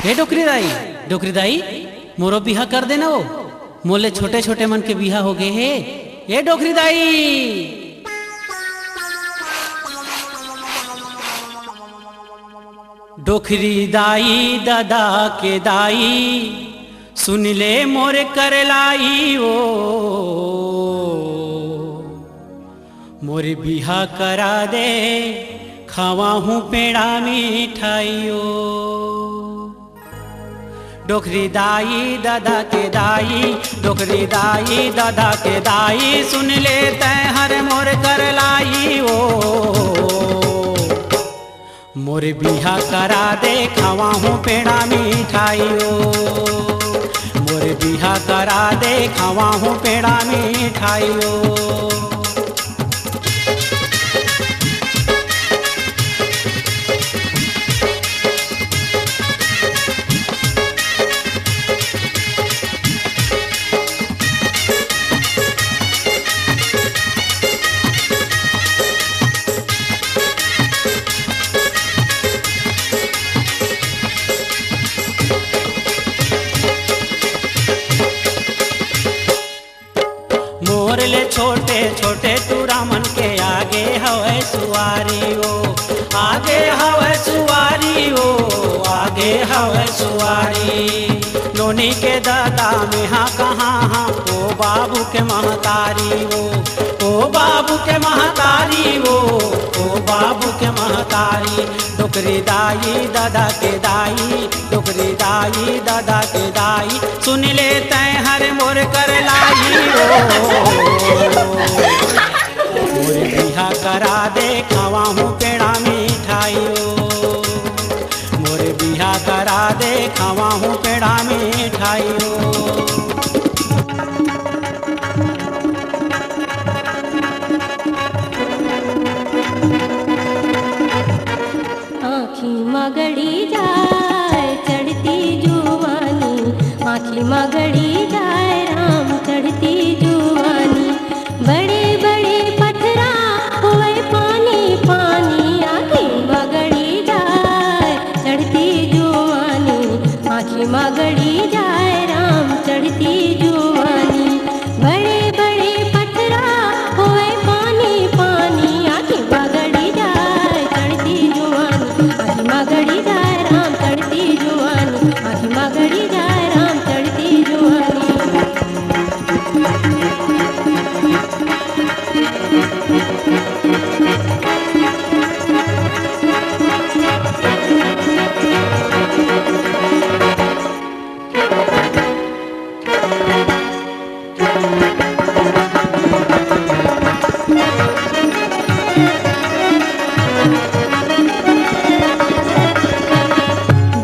हे डोकरी दाई मोरो बिहा कर देना वो मोले छोटे छोटे मन के बिहा हो गए हे। ये डोकरी दाई डोकरी दाई दादा के दाई सुन ले मोर कर लाई ओ मोर बिहा करा दे खावा हूँ पेड़ा मिठाइयो। डोकरी दाई दादा के दाई डोकरी दाई दादा के दाई सुन ले तै हर मोर कर लाई ओ मोर बिहा करा दे खावा हूँ पेड़ा मिठाइयो। मोर बिहा करा दे खावा हूँ पेड़ा मिठाइयो। मोरले छोटे छोटे टूरा मन के आगे हवे सुवारी ओ आगे हवे सुवारी ओ आगे हवे सुवारी। नोनी के दादा में हाँ कहाँ हाँ ओ बाबू के महतारी ओ बाबू के महतारी ओ बाबू के महतारी। डोकरी दाई दादा के दाई डोकरी दाई दादा के दाई सुन ले तै हर मोर कर लाई ओ मोर बिहा करा दे खावा हूँ पेड़ा मिठाइयो। मोर बिहा करा दे खावा हूँ पेड़ा मिठाइयो। आँखी मगड़ी जाए चढ़ती जुवानी आँखी मगड़ी जाए राम चढ़ती जुवानी। बड़े बड़े पत्थरा हुए पानी पानी आँखी मगड़ी जाए चढ़ती जुवानी आँखी मगड़ी जाए राम चढ़ती जुवानी। बड़े बड़े पत्थरा हुए पानी पानी आँखी मगड़ी जाए चढ़ती जुवानी आँखी मगड़ी जाए राम चढ़ती जुवानी आँखी मगड़ी जाए राम चढ़ती जुवानी।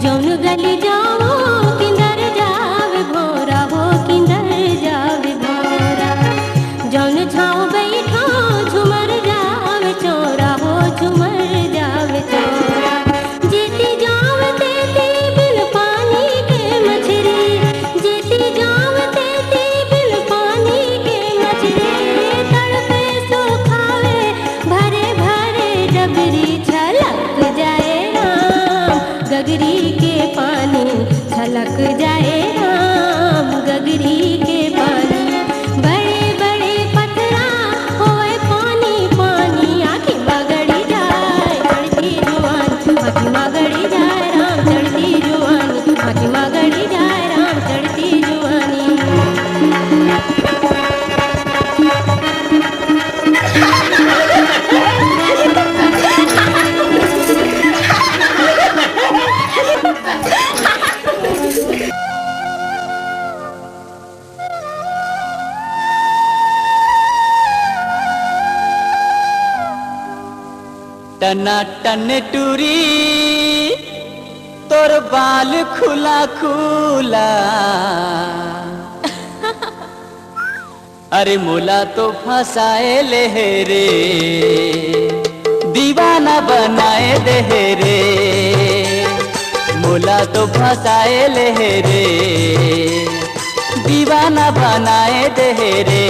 जौन गली जाओ किंदर जावे भोरा हो किंदर जावे भोरा। जौन छाँव बैठो झुमर जावे चोरा हो झुमर जावे चोरा। जीती जाव तेती बिन पानी के मछरी जीती जाव तेती बिन पानी के मछरी। तड़पे सो खावे भरे भरे डबरी छलक जाए राम गगरी के पानी छलक जाए राम गगरी के पानी। बड़े बड़े पत्थरा होए पानी पानी आँखी मगड़ी जाए चढ़ती जुवानी आँखी मगड़ी जाए राम चढ़ती जुवानी आँखी मगड़ी जाए राम चढ़ती जुवानी। टना टन टूरी तोर बाल खुला खुला अरे मोला तो फसाए ले रे दीवाना बनाए दे रे मोला तो फसाए ले रे दीवाना बनाए दे रे।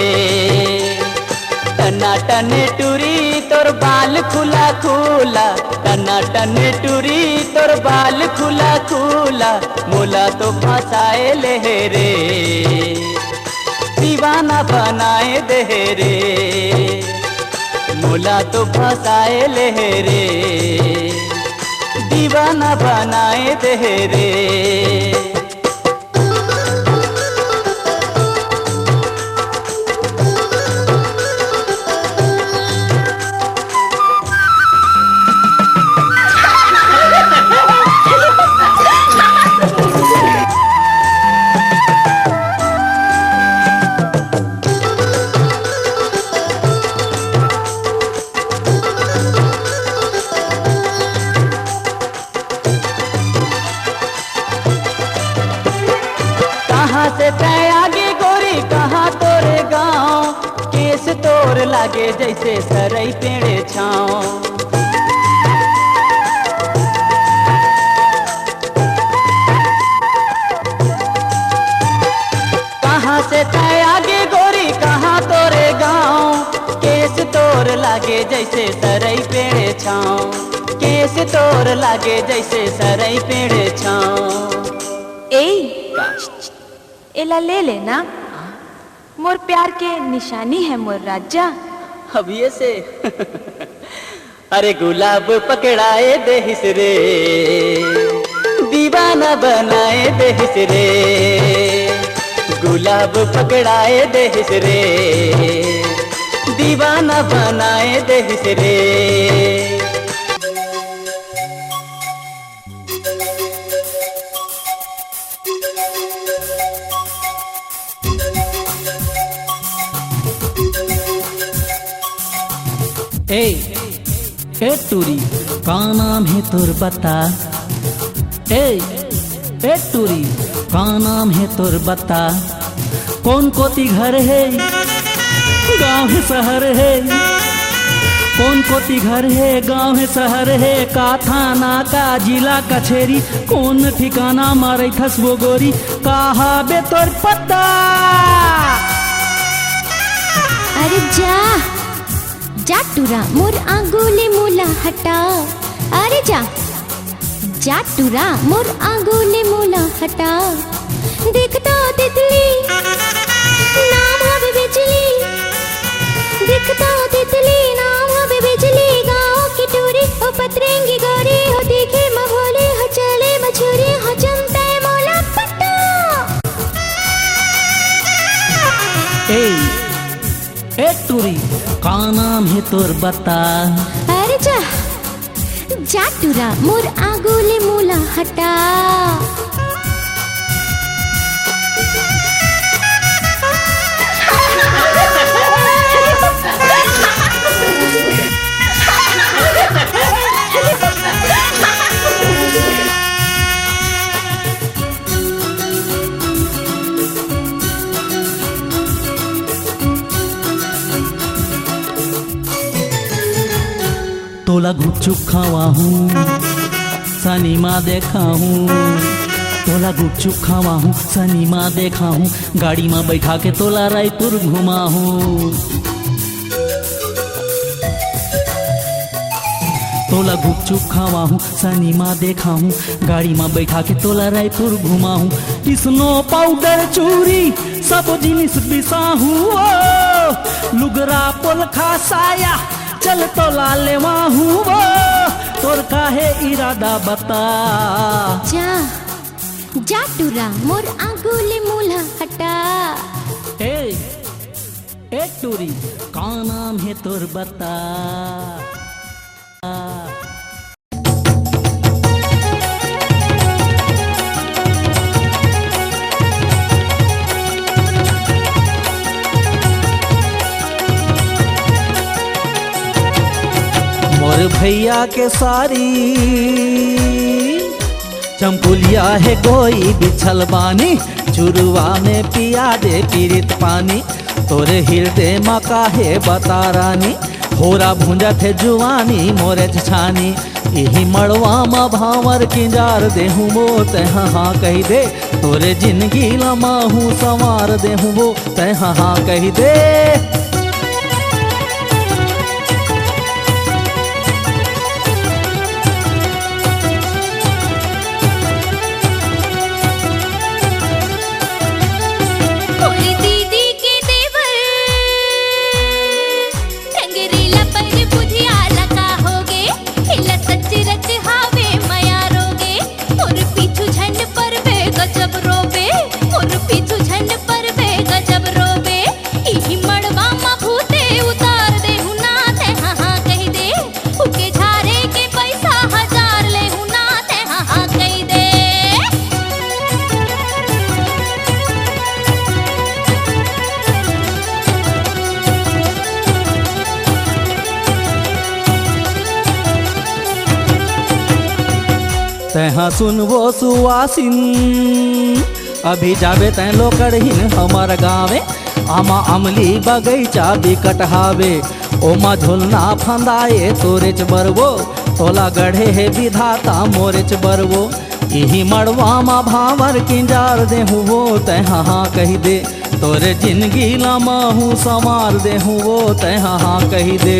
टनाटन टूरी तोर बाल खुला खुला, टनाटन टूरी तोर बाल खुला खुला, मोला तो फसाए ले रे, दीवाना बनाए दे रे, मोला तो फसाए ले रे, दीवाना बनाए दे रे। कहाँ से तय आगे गोरी कहाँ तोरे गाँव, केस तोर लागे जैसे सरई पेड़े छाँव। कहाँ से तय आगे गोरी कहाँ तोरे गाँव, केस तोर लागे जैसे सरई पेड़े छाँव, केस तोर लागे जैसे सरई पेड़े छाँव। ए एला ले लेना, मोर प्यार के निशानी है मोर राजा। अब ये से अरे गुलाब पकड़ाए देहिस रे, दीवाना बनाए देहिस रे, गुलाब पकड़ाए देहिस रे, दीवाना बनाए देहिस रे। ए टूरी का नाम है तोर बता, ए टूरी का नाम है तोर बता, कौन कोती घर है गाँव है शहर है, कौन कोती घर है गाँव है शहर है, का थाना का जिला कचेरी, कौन ठिकाना मारे खसबो गोरी, कहा बे तोर पता। अरे जा जा टूरा मोर आंगुली मूला हटा, अरे जा जा टूरा मोर आंगुली मूला हटा, दिखता तितली नाम हवे बिजली, दिखता तितली नाम हवे बिजली, गाँव की टूरी हो पतरेंगी गोरी, हो दिखे मभोली हो चले मछुरी, हो चमता मोला पट्टा। ए टूरी का नाम है तोर बता, अरे जा जा टूरा मोर आंगुली मूला हटा। तोला गुपचुप खावा हूँ, सनीमा देखा हूँ, तोला गुपचुप खावा हूँ, सनीमा देखा हूँ, गाड़ी में बैठा के तोला रायपुर घुमा हूँ। तोला गुपचुप खावा हूँ, सनीमा देखा हूँ, गाड़ी में बैठा के तोला रायपुर घुमा हूँ। स्नो पाउडर चूरी सब जिनिस बिसा हूँ, लुगरा पोलखा साया चल तो लालेवा हूँ वो, तोर काहे इरादा बता। जा जा टूरा मोर आंगुली मूला हटा। ए टूरी का नाम है तोर बता। मोर भैया के सारी चंपुलिया है कोई बिछल बानी, चुरुआ में पिया दे पीरित पानी, तोरे हृदय मका है बता रानी, होरा भूंजा थे जुआनी मोरे छानी, यही मड़वा मा भावर किंजार देहूँ वो तह हाँ कही दे, तोरे जिंदगी लमाहू संवार देहूँ वो तह हाँ कही दे। तहाँ सुनबो सुवासिन अभी जाबे तैं लोकड़हीन हमार गाँवे आमा अमली बगैचा बिकट हावे ओमा झुलना फंदाए तोरेच बरबो तोला गढ़े है विधाता मोरेच बरबो यही मड़वा मा भावर किंजार देहूँ वो तैं हाँ कही दे तोरे जिंदगी ला महू संवार देहूँ वो तैं हाँ कही दे।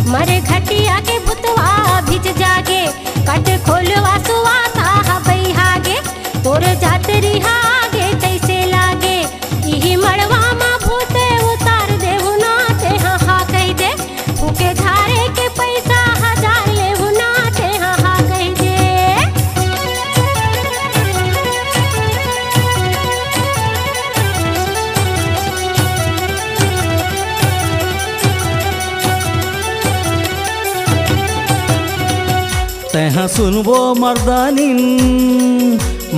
मरे घटिया के बुतवा भिज जागे कट खोलवा सुवासा हबई हागे तोर जातरी हागे तैसे लागे इही मड़वा मा भूते उतार देहु ना ते हाँ कही दे फूके झारे के पैसा 1000 लेहु ना ते हाँ कही दे। तहाँ सुनबो मर्दानिन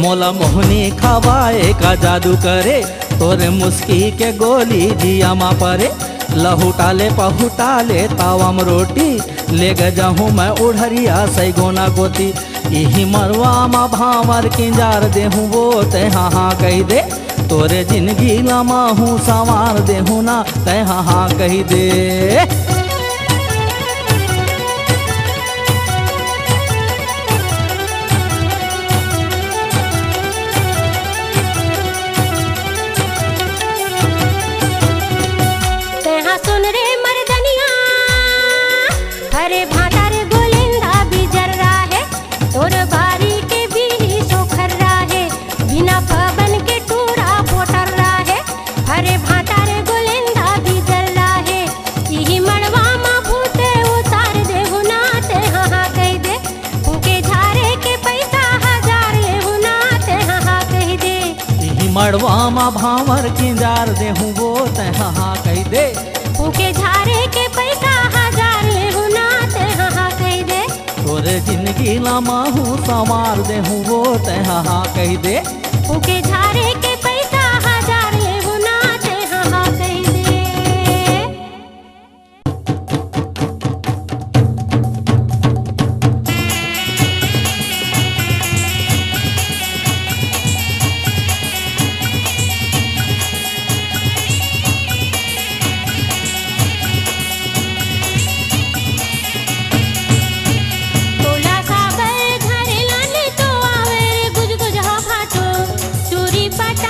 मोला मोहनी खवाए का जादू करे तोरे मुस्की के गोली जिया मा परे लहुटाले पहुटाले तावम रोटी ले जाहूँ मैं उड़हरिया सैगोना गोती यही मरवा मा भावर किंजार देहूँ वो तै हाँ कही दे तोरे जिंदगी ला माहू संवार देहूँ ना तै हाँ कही दे। सुन रे मर्दनिया हरे भातार गोलेंदा भी जर रहा है तोर बारी के भी सोखर रहा है बिना पवन के टूरा पोटर रहा है हरे भातार गोलेंदा भी जर रहा है यही मड़वा मा भूते उतार देहु ना ते हाँ कही दे उनके झारे के पैसा 1000 लेहु ना ते हाँ कही दे यही मड़वा मा भावर किंजार देहूँ वो ते हाँ कही दे उनके झारे के पैसा 1000 लेहु ना ते हाँ कही दे तोरे जिंदगी ला माहू संवार देहूँ वो ते हाँ कही दे उनके झारे के पैसा 1000 लेहु ना ते हाँ कही दे। तोला साबर घर लाने तो आवे रे गुज गुज हा फाटो चूरी पटा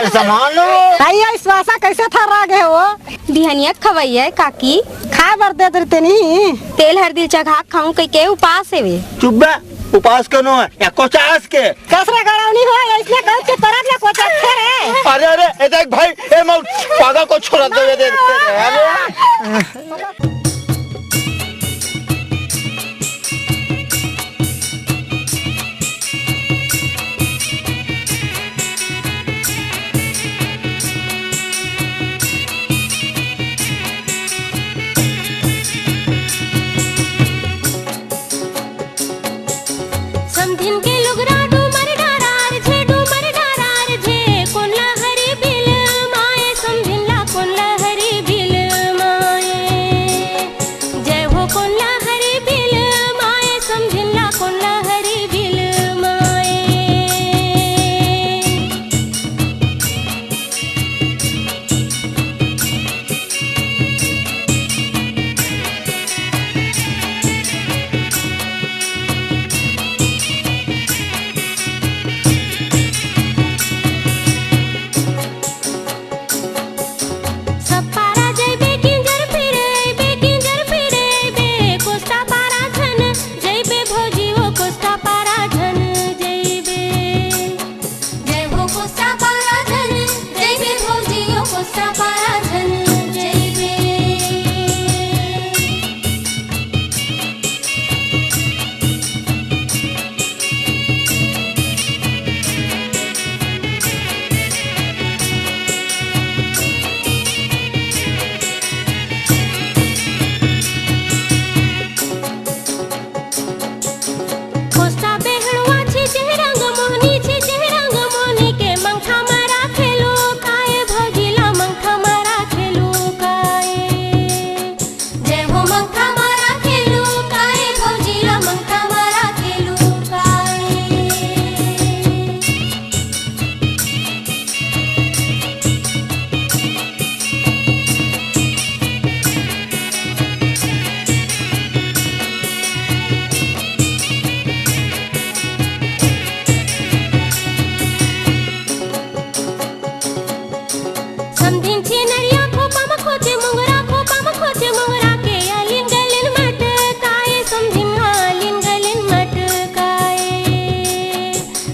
सामान लो। भैया इस वासा कैसे थर्रा गए हो? बिहनिया खवैया काकी खा बर दे देते नहीं। तेल हरदी चघा खाऊं कई के उपास है वे। चुप बे, उपास क्यों है या कोचास के? कसरा गड़ावनी हो इसने कह के तरफ ना कोचा रे। अरे अरे ए देख भाई, ए मौत पागल को छोड़ दे अरे। समधिन के लुगरा डूमर डारार झे डूमर डारार झे कोनला हरी बिल माए समधिनला कोनला हरी बिल माए जय हो कोनला हरी बिल माए समधिनला कोनला हरी बिल माए। सब पारा जइबे किंजर फिरे बे किंजर फिरे बे कोस्टा पारा झन जइबे भौजी वो कोस्टा पारा झन जइबे जय हो कोस्टा पारा झन जइबे भौजी वो कोस्टा पारा झन जइबे। कोस्टा बेहणवा छी रंग मोहनी छी रंग मोहनी के मंखा मारा खेलो काए भौजीला मंखा मारा खेलो काए जय हो मंखा मारा खेलो काए भौजीला मंखा मारा खेलो काए। समधिन छी नरिया खोपा म खोचे मुंगरा खोपा म खोचे मुंगरा के आलिन गलिन मट काए समधिन आलिन गलिन मट काए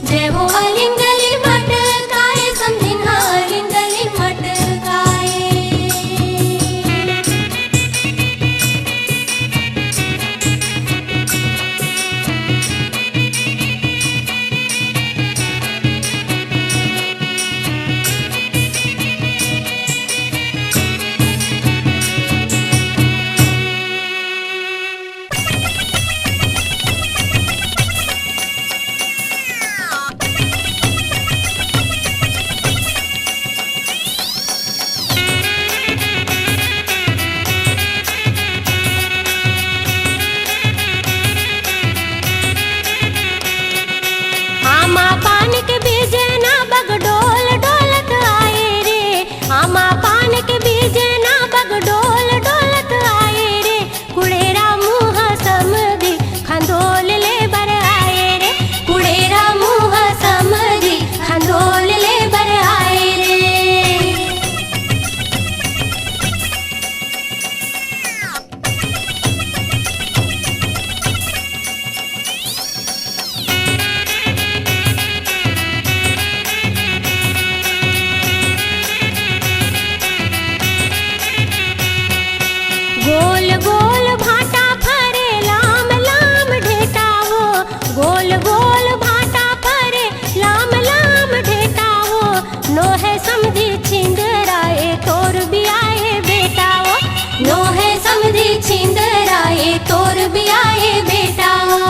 जय हो आलिन गलिन मट काए समधिन आलिन गलिन मट काए। आमा पान के बीज ना बगडोल डोलत आए रे आमा पान के बीज ना बगडोल डोलत आए रे कुड़ेरा मुँह समधी खंदोल ले बर आए रे कुड़ेरा मुँह समधी खंदोल ले बर आए रे। गोल गोल भाटा फरे लाम लाम ढेटा हो गोल गोल भाटा फरे लाम लाम ढेटा हो नो है समधी छिंदराए तोर बियाए बेटा हो नो है समधी छिंदराए तोर बियाए बेटा हो।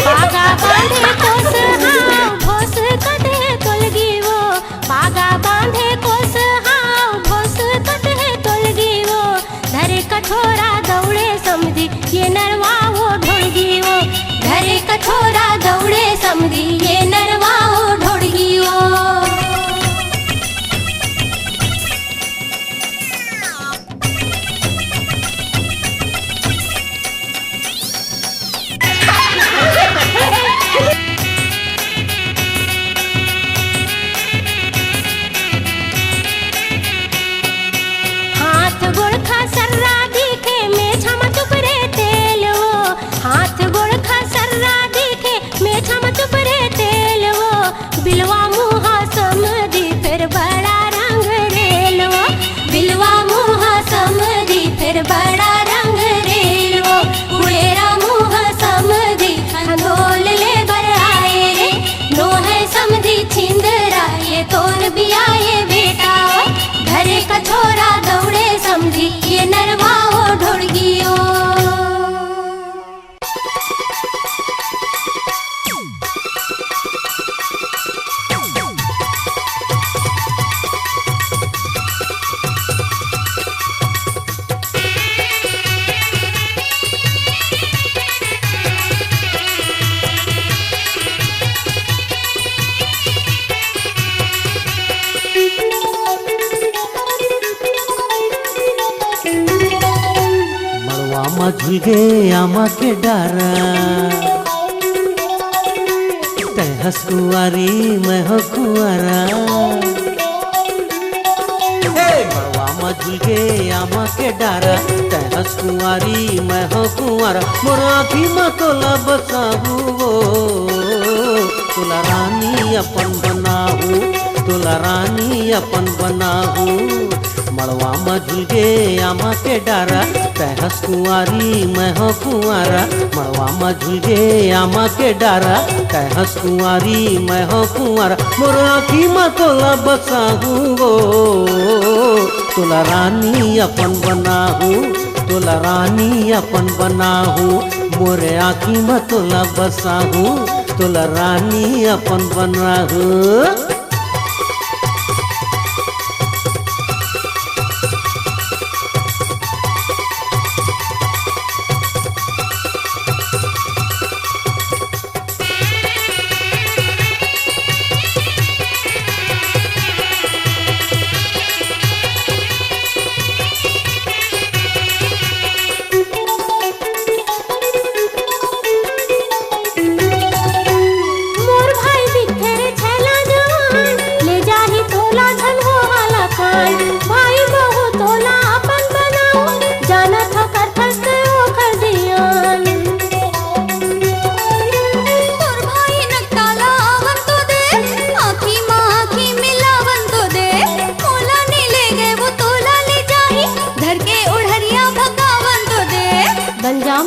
पागा बांधे कोस हाव भोस कटे तोलगी वो पागा बांधे कोस हाव भोस कटे तोलगी वो मझुगे आमा के डारा तै हंस कुंवारी मैं हो कुंवारा मड़वा मझुगे आमा के डारा तै हंस कुंवारी मैं हो कुंवारा मोर आँखी में तोला बसाहू तोला रानी अपन बनाहू तोला रानी अपन बनाहू मड़वा मझुगे आमा के डारा तै हंस कुंवारी मैं हो कुंवारा मड़वा मझुगे आमा के डारा तै हंस कुंवारी मैं हो कुंवारा मोर आँखी में तोला बसाहू तोला रानी अपन बनाहू तोला रानी अपन बनाहू मोरे आँखी में तोला बसाहू तोला रानी अपन बनाहू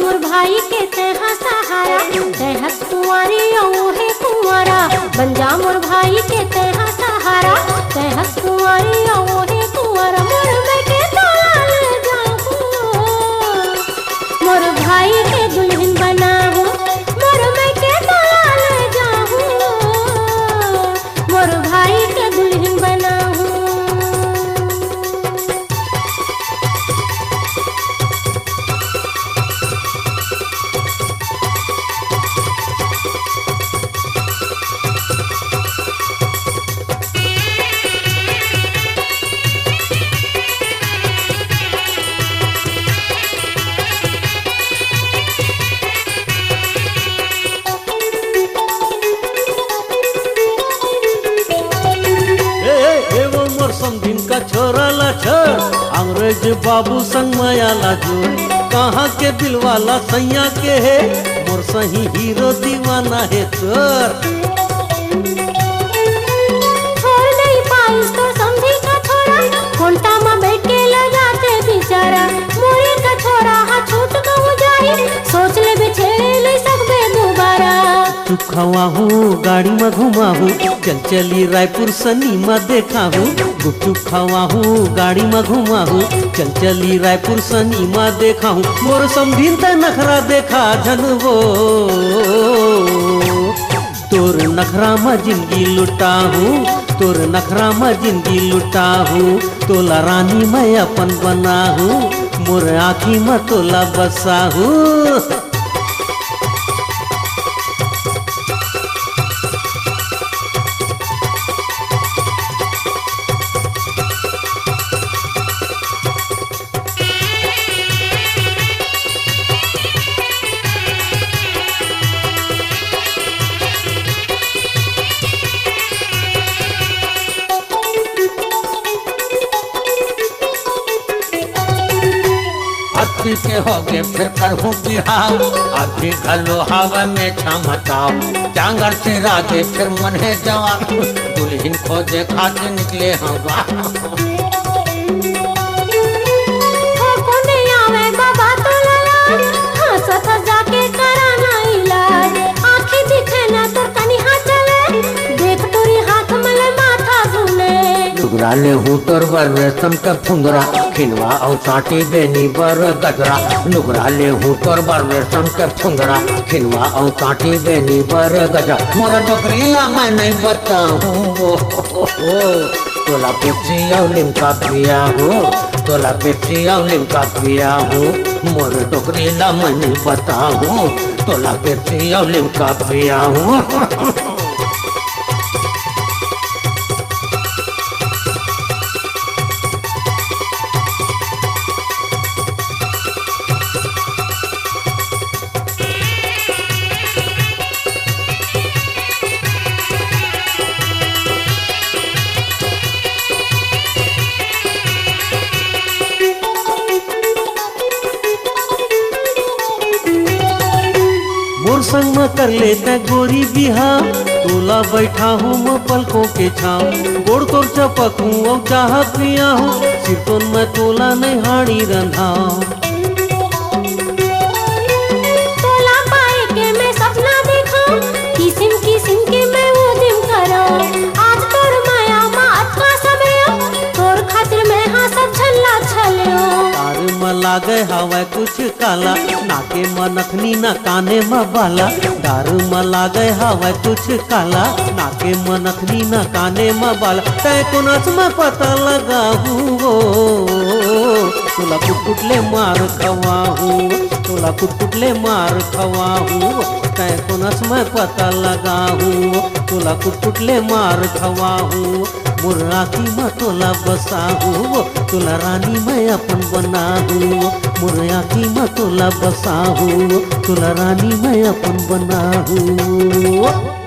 मोर भाई के तेहा सहारा तेहस कुंवारी है कुंवारा बन जा मोर भाई के तेहा सहारा तेहस कुंवारी है कुंवारा मोर मैं के तोला ले जाऊं मोर भाई के दुल्हन बनाऊं मोर मैं के तोला ले जाऊं मोर भाई के दुल्हन बनाऊं समझिन का छोरा लाछर अंग्रेज बाबू संग मायाला जोर कहाँ के दिलवाला सैया के है मोर सही हीरो दीवाना है तोर छोड़ नहीं पाइस तो समझी का छोरा कोंटा में बैठ के लगाते बेचारा मोरे का छोरा हा छूट कहूँ जाही सोच ले बेछेड़े ले सकबे दोबारा चुप खवा हूँ गाड़ी में घुमा हूँ चल चली रायपुर सनीमा देखा हूँ गुपचुप खवा हूँ गाड़ी में घुमा हूँ चल चली रायपुर सनीमा देखा हूँ मोर समझिन त नखरा देखा जनवो तोर नखरा में जिंदगी लुटा हूँ तोर नखरा में जिंदगी लुटा हूँ तोला रानी मैं अपन बना हूँ मोर आँखी में तोला बसा हूँ अति के हो गए फिर करहूँ बिहाव अति घलो हवा में छमताओ जांगर से रागे फिर मन है जवा दुल्हन खोजे खाते निकले हवा बाबा तो लला हंसत जाके कराना इलाज आँखें दिखे ना तो कनी हाथ चले देख तोरी हाथ मले माथा घूमे डुगरा ले हूँ तोर बर रेशम का फुंगरा खिलवा और साटी बेनी बर गजरा नुगरा ले हूँ तोर बर रेशम का फुंगरा खिलवा और साटी बेनी बर गजरा मोरा डोकरीला मैं नहीं बताऊँ तोला पेप्सी और लिमका पिया हूँ तोला पेप्सी और लिमका पिया हूँ मोर डोकरीला मैं नहीं बताऊँ तोला पेप्सी और लिमका पिया हूँ में कर लेते गोरी बिहाव, तोला बैठा हूँ मैं पलकों के छाव, गोड़ तोर चपक हूँ और चाह पिया हूँ, सिर तो मैं तोला नहीं हाड़ी रंधाओ। तोला पाए के मैं सपना देखा, किसिम किसिम के मैं वो दिन करा, आज तोर माया माँ अटका समय, तोर खातिर मैं हाँ सब छल्ला छल्यो। तार में लागे हवा कुछ काला, नाके में नथनी ना काने में बाला, दार में लागे हवा कुछ काला, नाके में नथनी ना काने में बाला, तय को नच में पता लगा हूँ, तोला कुटकुटले मार खवा हूँ, तोला कुटकुटले मार खवा हूँ, तय को नच में पता लगा हूँ, तोला कुटकुटले मार खवा हूँ, मोर आँखी में तोला बसा हूँ, तोला रानी मैं अपन बना हूँ, मोर आँखी में तोला बसा हूँ, तोला रानी मैं अपन बना हूँ।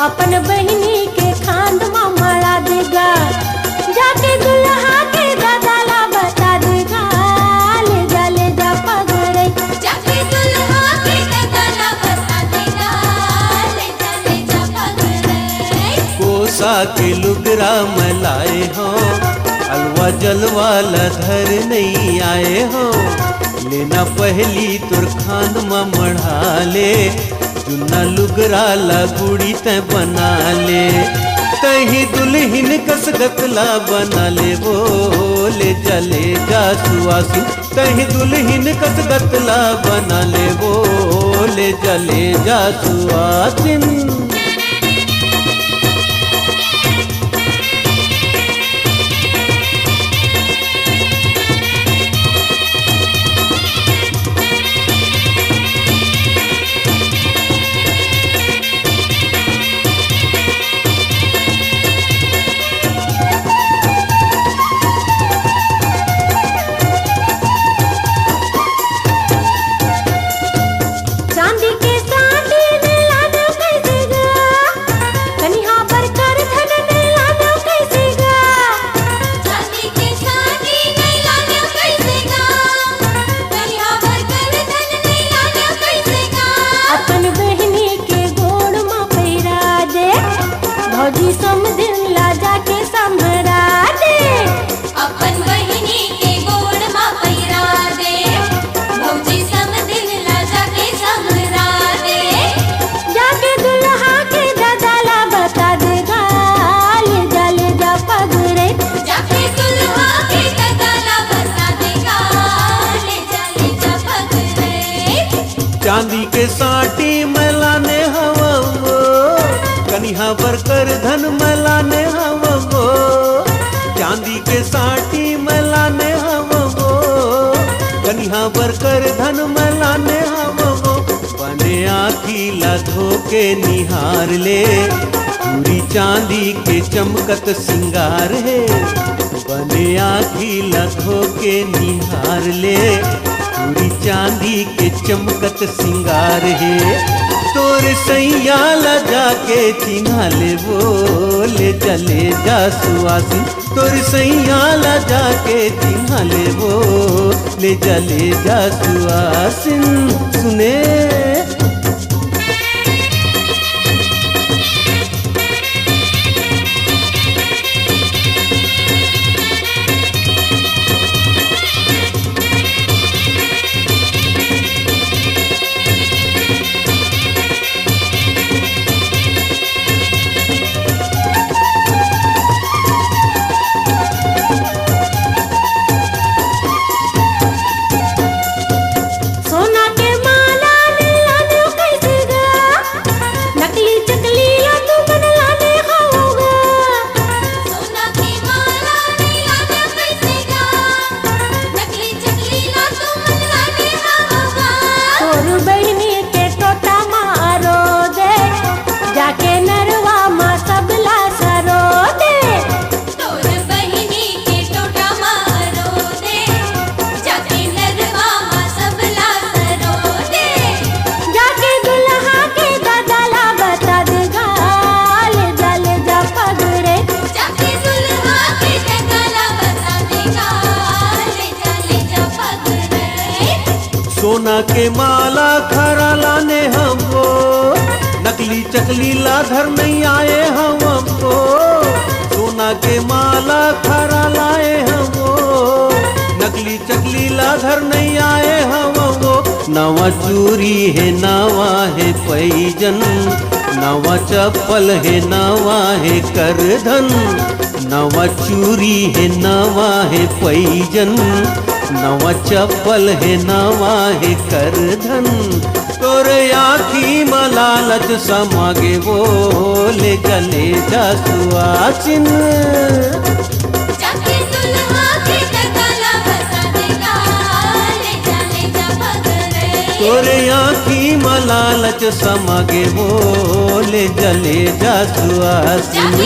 अपन बहनी के खांद में मरा देगा, जाके दुल्हा के दादाला बता देगा, ले जा पगड़े, जाके दुल्हा के दादाला बता देगा, ले जा पगड़े। कोसा के लुगरा में लाए हो, हलवा जलवाला धर नहीं आए हो, लेना पहली तुर खांद में मढ़ा ले, चुना लुगरा लगुड़ी तय बना ले, तही दुल्हन कस गतला बना ले, वो ले जा सुआसी, तही दुल्हन कस गतला बना ले, वो ले जा सुआसिन। चांदी के साड़ी लाना कैसे गा, कन्हा पर कर धन लाना कैसे गा, चांदी के साड़ी लाना कैसे गा, कन्हा पर कर धन लाना कैसे गा। अपन बहनी के गोड़ में पैरा दे, भौजी समदिन ला जाके संभरा दे, अपन बहनी के गोड़ में पैरा दे, भौजी समदिन ला जाके संभरा दे, जाके दुल्हा के दादाला बता देगा, ले जा पगड़े, जाके दुल्हा के दादाला बता देगा, ले जा पगड़े। चांदी के साटी में लाने हवा वो, कन्हा पर कर धन में लाने हवा वो, चांदी के साटी में लाने हवा वो, कन्हा पर कर धन में लाने हवा वो, बने आँखी लधो के निहार ले, पूरी चांदी के चमकत सिंगार है, बने आँखी लधो के निहार ले, पूरी चांदी के चमकत सिंगार है, तोर सैया ला जाके चिन्हा ले, वो ले जा सुआसी, तोर सैया ला जाके चिन्हा ले, वो ले जा सुआसिन। सुने सोना के माला खरा लाने हमको, नकली चकली लाधर नहीं आए हमको। सोना के माला खरा लाए हमको, नकली चकली लाधर नहीं आए हमको। नवा चूरी है नवा है पैजन, नवा चप्पल है नवा है करधन। नवा चूरी है नवा है पैजन, नवा चप्पल है नवा है करधन। तोरे आखी मलालच समागे वो ले गले जा सुआचिन। तोरे आखी मलालच समागे वो ले जले जा सुआसिन।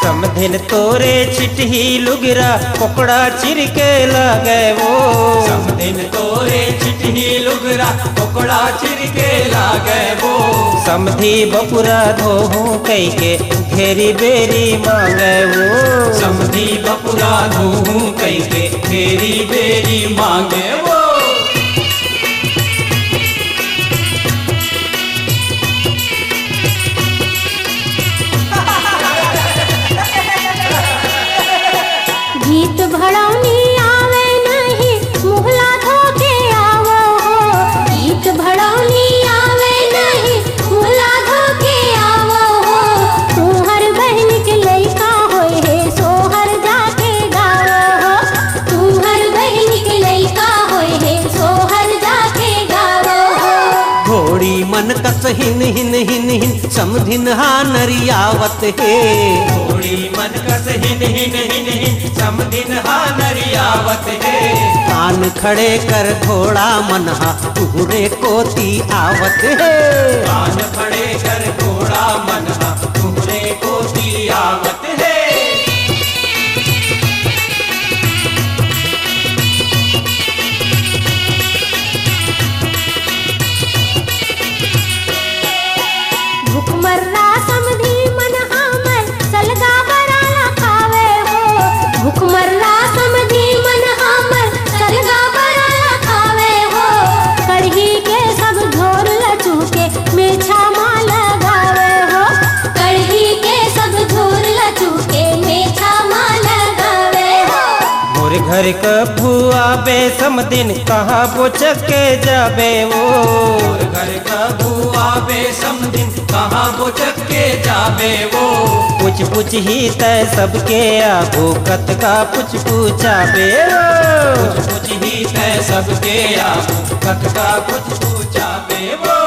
समधिन तोरे चिटही लुगरा पकड़ा चिरके लागे वो। समधिन तोरे चिटही लुगरा पकड़ा चिरके लागे वो। समधी बपुरा धोहू कई के घेरी बेरी मांगे वो। समधी बपुरा धोहू कई के घेरी बेरी मांगे वो। गीत भड़ौनी आवे नहीं मुहला धोके आवो हो। गीत भड़ौनी आवे नहीं मुहला धोके आवो हो। तू हर बहन के लइका होए है सोहर जाके गावो हो। तू हर बहन के लइका होए है सोहर जाके गावो हो। घोड़ी मन कस हिन हिन हिन हिन समधिन हा नरियावत है। घोड़ी मन कस हिन हिन हिन हिन समधिन हा नरियावत है। कान खड़े कर घोड़ा मनहा तुहरे कोती आवत है। कान खड़े कर घोड़ा मनहा तुहरे कोती आवत है। भुखमर्रा समधी मन हमर सलगा बराला खावे हो। भुखमर्रा समधी मन हमर सलगा बराला खावे हो। कढ़ी के सब झोर लचू के मेछा माँ लगावे हो। कढ़ी के सब झोर लचू के मेछा माँ लगावे हो। मोर घर का भुआ बे समदिन कहाँ बोचक के जाबे वो। मोर घर का भुआ बे समदिन कहाँ बोचक के जाबे वो। पूछ पूछ ही तय सबके आगो कत का पूछ पूछाबे वो। पूछ पूछ ही तय सबके आगो कत का पूछ पूछाबे वो।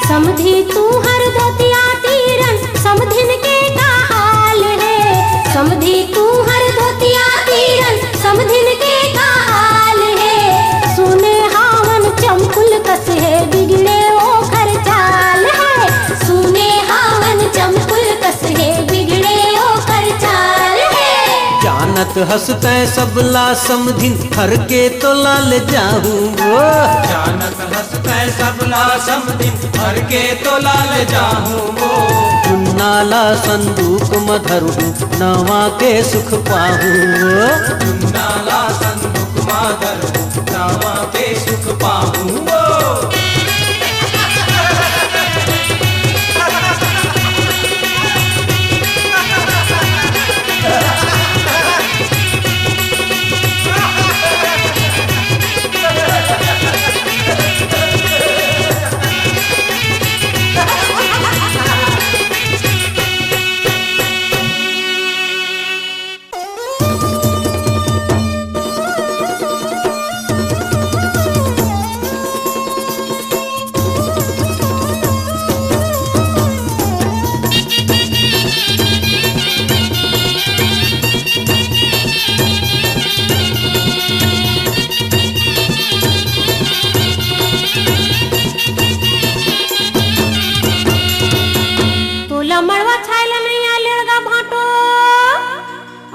समधी तू हर धोतिया तीरन समधिन के का हाल है। समधी तू हर धोतिया तीरन समधिन के का हाल है। सुने हावन चमकुल कस है बिगड़े ओ खर चाल है। सुने हावन चमकुल कस है बिगड़े ओ खर चाल है। जानत हंसते सबला समधिन हर के तो लाल जाऊं वो। जानत हंसते सबला समधिन हर के तो लाल जाऊं वो। नाला संदूक मधरु नवा के सुख पाहू नाला संदूक मधरु नवा के सुख पाहू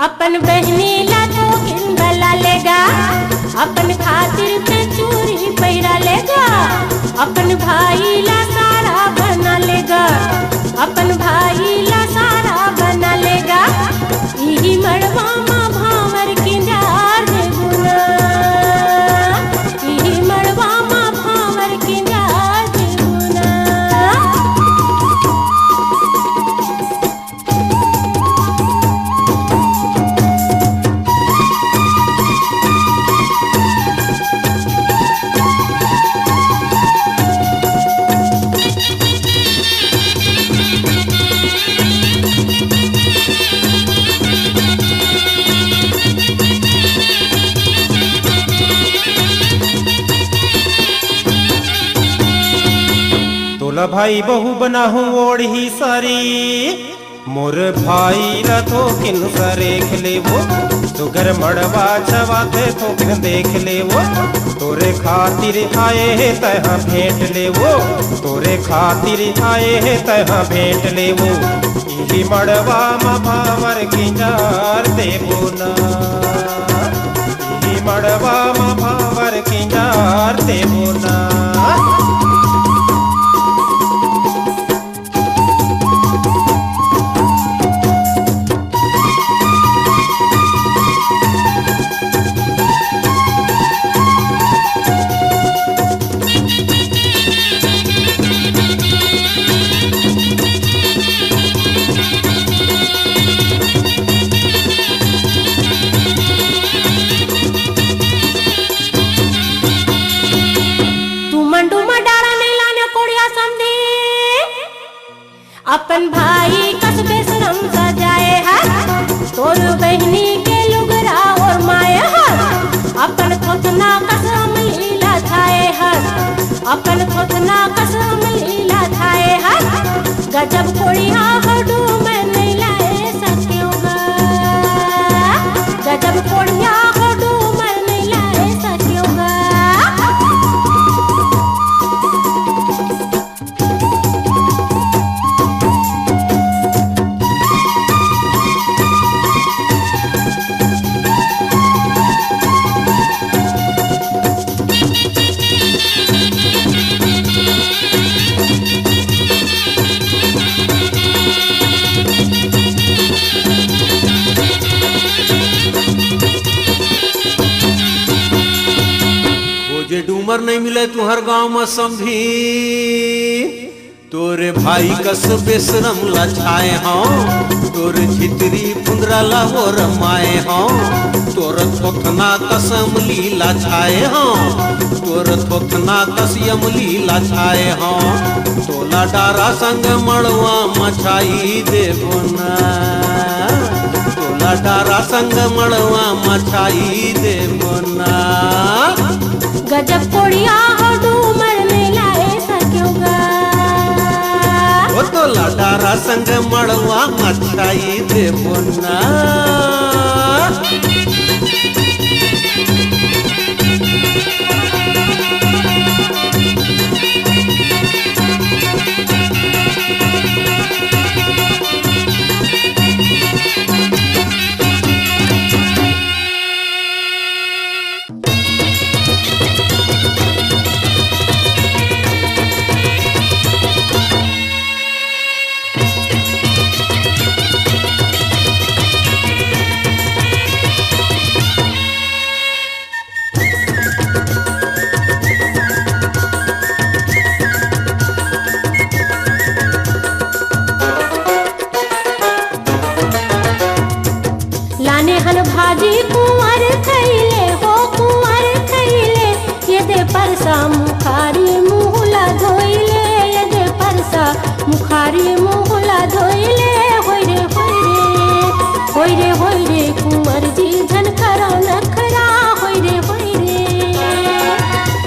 अपन बहनी ला तो किंदला लेगा, अपन खातिर पे चूरी पैरा लेगा, अपन भाई ला सारा बना लेगा, अपन भाई ला सारा बना लेगा। यही मड़वा माँ भावर किंजार दे गुना, यही मड़वा माँ भावर किंजार दे गुना। तोला भाई बहु बना हूँ ओढ़ी सारी, मोर भाई ला तो किन सरेख ले वो, सुगर मड़वा छवाते तो किन देख ले वो, तोरे खातिर आए है तहाँ भेंट ले वो, तोरे खातिर आए है तहाँ भेंट ले वो। यही मड़वा मा भावर किंजार देबो ना, यही मड़वा मा भावर किंजार देबो ना। अपन भाई कसबे शरम सजाए है, तोर बहनी के लुगरा और माए है, अपन थोथना कसम लीला छाए है, अपन थोथना कसम लीला छाए है। गजब कोड़िया हडू में नहीं लाए सक्योगा, गजब कोड़िया हडू में नहीं लाए सक्योगा। डूमर नहीं मिले तुहर गांव में समझी, तोरे भाई कस बेशरम लछाए हों, तोरे छितरी फुंदरा लाहो रमाए हों, तोर थोथना कसम लीला छाए हों, तोर थोथना कसयम लीला छाए हों, तोला डारा संग मड़वा मछाई देबो ना, तोला डारा संग मड़वा मछाई देबो ना। गजब कोड़िया हो डूमर में लाए सक्योगा, वो तो लाडारा संग मड़वा मछाई देबो ना। भाजी कुंवर खैले हो कुंवर खैले ये दे परसा मुखारी मुहला धोइले ये दे परसा मुखारी मुहला धोइले होय रे होय रे होय रे कुंवर जी झनखरा नखरा होय रे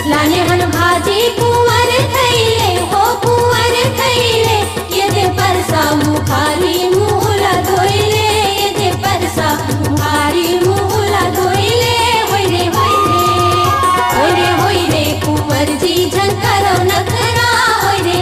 लाने हन भाजी कुंवर खैले हो कुंवर खैले ये दे परसा मुखारी मुहला धोइले ये दे परसा मुखारी मुहला धोइले होय रे कुंवर जी झनखरा नखरा होय रे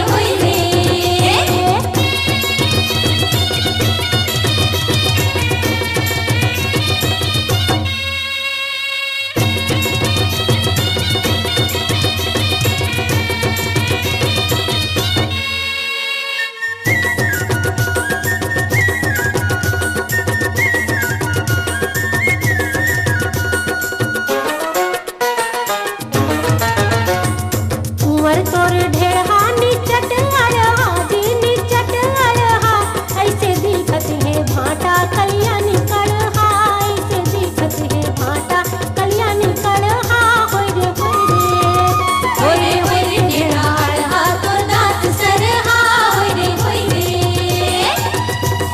कुंवर तोर ढेहा निचट अड़हा जी निचट अड़हा ऐसे दिखत है भाटा कलिया निकलहा ऐसे दिखत है भाटा कलिया निकलहा होय रे ढेहा अड़हा तोर दांत सरहा होय रे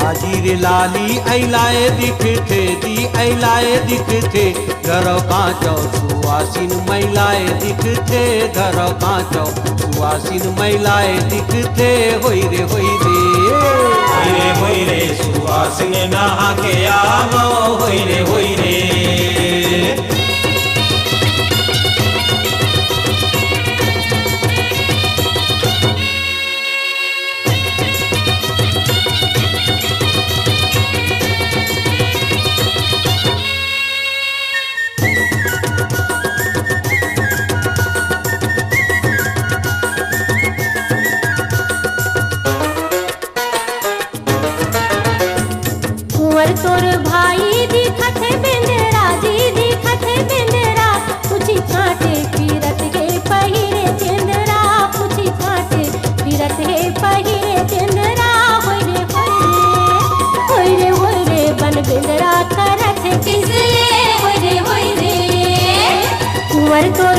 हाजी रे लाली ऐलाए दिखथे दी ऐलाए दिखथे घर कांचो सुवासिन महिलाए दिखथे घर कांचो सुवासिन महिलाए दिखथे होय रे सुहासिन नहा के आवो होय रे कुंवर तोर भाई दिखत है बिंदरा जी दिखत है बिंदरा पूछी कांटे पीरत के पहिरे चंदरा पूछी कांटे पीरत है पहिरे चंदरा होय रे बन बिंदरा करत किसले होय रे कुंवर तो